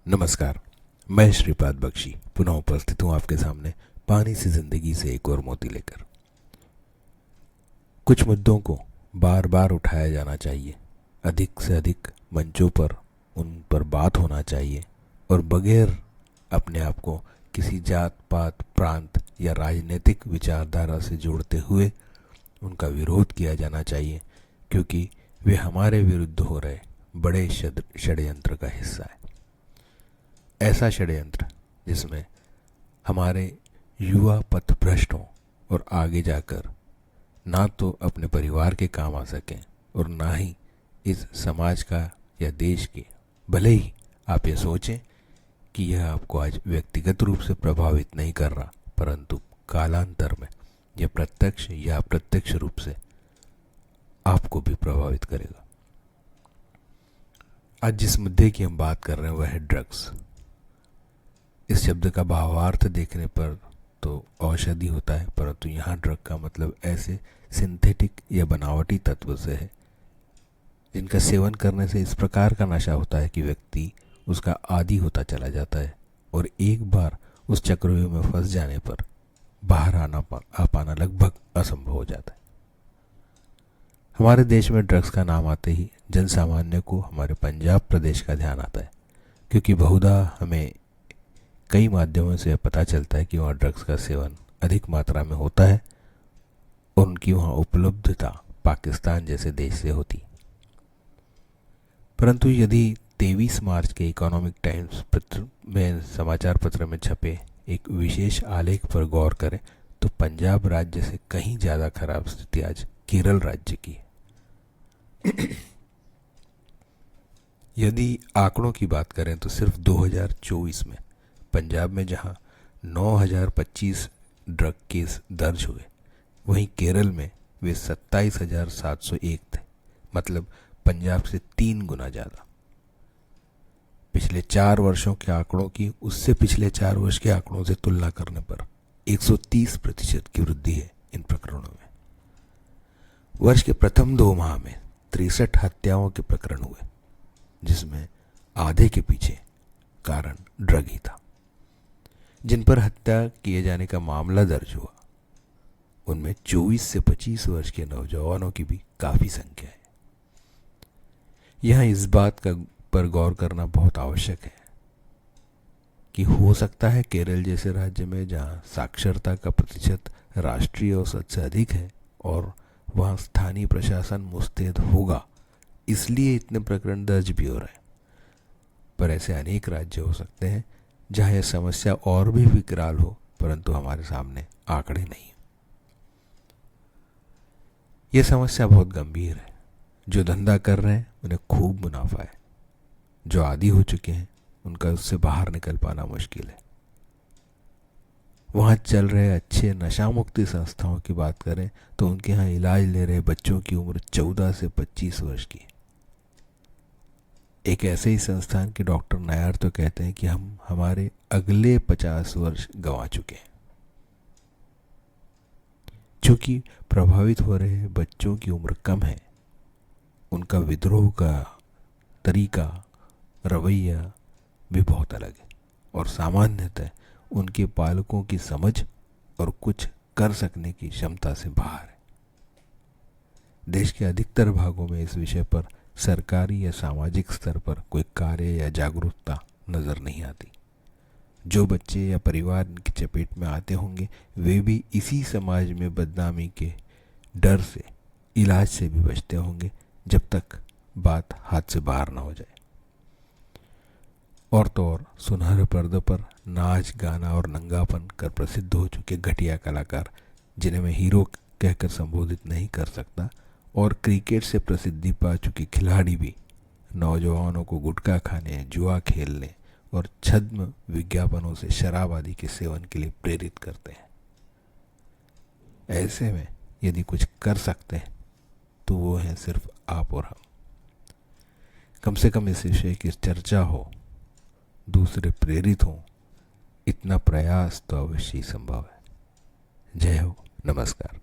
नमस्कार। मैं श्रीपाद बख्शी पुनः उपस्थित हूँ आपके सामने पानी से जिंदगी से एक और मोती लेकर। कुछ मुद्दों को बार बार उठाया जाना चाहिए, अधिक से अधिक मंचों पर उन पर बात होना चाहिए और बगैर अपने आप को किसी जात पात प्रांत या राजनीतिक विचारधारा से जोड़ते हुए उनका विरोध किया जाना चाहिए, क्योंकि वे हमारे विरुद्ध हो रहे बड़े षड्यंत्र का हिस्सा है। ऐसा षड्यंत्र जिसमें हमारे युवा पथभ्रष्ट हों और आगे जाकर ना तो अपने परिवार के काम आ सकें और ना ही इस समाज का या देश के। भले ही आप ये सोचें कि यह आपको आज व्यक्तिगत रूप से प्रभावित नहीं कर रहा, परंतु कालांतर में यह प्रत्यक्ष या अप्रत्यक्ष रूप से आपको भी प्रभावित करेगा। आज जिस मुद्दे की हम बात कर रहे हैं वह है ड्रग्स। इस शब्द का भावार्थ देखने पर तो औषधि होता है, परंतु यहाँ ड्रग का मतलब ऐसे सिंथेटिक या बनावटी तत्व से है जिनका सेवन करने से इस प्रकार का नशा होता है कि व्यक्ति उसका आदी होता चला जाता है और एक बार उस चक्रव्यूह में फंस जाने पर बाहर आ पाना लगभग असंभव हो जाता है। हमारे देश में ड्रग्स का नाम आते ही जन सामान्य को हमारे पंजाब प्रदेश का ध्यान आता है, क्योंकि बहुधा हमें कई माध्यमों से पता चलता है कि वहाँ ड्रग्स का सेवन अधिक मात्रा में होता है और उनकी वहाँ उपलब्धता पाकिस्तान जैसे देश से होती। परंतु यदि 23 मार्च के इकोनॉमिक टाइम्स समाचार पत्र में छपे एक विशेष आलेख पर गौर करें तो पंजाब राज्य से कहीं ज़्यादा खराब स्थिति आज केरल राज्य की है। यदि आंकड़ों की बात करें तो सिर्फ 2024 में पंजाब में जहां 9025 ड्रग केस दर्ज हुए, वहीं केरल में वे 27,701 थे, मतलब पंजाब से 3 गुना ज़्यादा। पिछले 4 वर्षों के आंकड़ों की उससे पिछले 4 वर्ष के आंकड़ों से तुलना करने पर 130% की वृद्धि है इन प्रकरणों में। वर्ष के प्रथम 2 माह में 63 हत्याओं के प्रकरण हुए, जिसमें आधे के पीछे कारण ड्रग ही था। जिन पर हत्या किए जाने का मामला दर्ज हुआ उनमें 24 से 25 वर्ष के नौजवानों की भी काफी संख्या है। यहाँ इस बात पर गौर करना बहुत आवश्यक है कि हो सकता है केरल जैसे राज्य में जहाँ साक्षरता का प्रतिशत राष्ट्रीय औसत से अधिक है और वहाँ स्थानीय प्रशासन मुस्तैद होगा, इसलिए इतने प्रकरण दर्ज भी हो रहे हैं। पर ऐसे अनेक राज्य हो सकते हैं जहाँ यह समस्या और भी विकराल हो, परंतु हमारे सामने आंकड़े नहीं। यह समस्या बहुत गंभीर है। जो धंधा कर रहे हैं उन्हें खूब मुनाफा है, जो आदी हो चुके हैं उनका उससे बाहर निकल पाना मुश्किल है। वहाँ चल रहे अच्छे नशा मुक्ति संस्थाओं की बात करें तो उनके यहाँ इलाज ले रहे बच्चों की उम्र 14 से 25 वर्ष की है। एक ऐसे ही संस्थान के डॉक्टर नायर तो कहते हैं कि हम हमारे अगले 50 वर्ष गंवा चुके हैं। चूंकि प्रभावित हो रहे बच्चों की उम्र कम है, उनका विद्रोह का तरीका रवैया भी बहुत अलग है और सामान्यतः उनके पालकों की समझ और कुछ कर सकने की क्षमता से बाहर है। देश के अधिकतर भागों में इस विषय पर सरकारी या सामाजिक स्तर पर कोई कार्य या जागरूकता नजर नहीं आती। जो बच्चे या परिवार इनकी चपेट में आते होंगे वे भी इसी समाज में बदनामी के डर से इलाज से भी बचते होंगे, जब तक बात हाथ से बाहर ना हो जाए। और तो और सुनहरे पर्दे पर नाच गाना और नंगापन कर प्रसिद्ध हो चुके घटिया कलाकार, जिन्हें मैं हीरो कहकर संबोधित नहीं कर सकता, और क्रिकेट से प्रसिद्धि पा चुके खिलाड़ी भी नौजवानों को गुटखा खाने, जुआ खेलने और छद्म विज्ञापनों से शराब आदि के सेवन के लिए प्रेरित करते हैं। ऐसे में यदि कुछ कर सकते हैं तो वो हैं सिर्फ आप और हम। कम से कम इस विषय की चर्चा हो, दूसरे प्रेरित हों, इतना प्रयास तो अवश्य ही संभव है। जय हो, नमस्कार।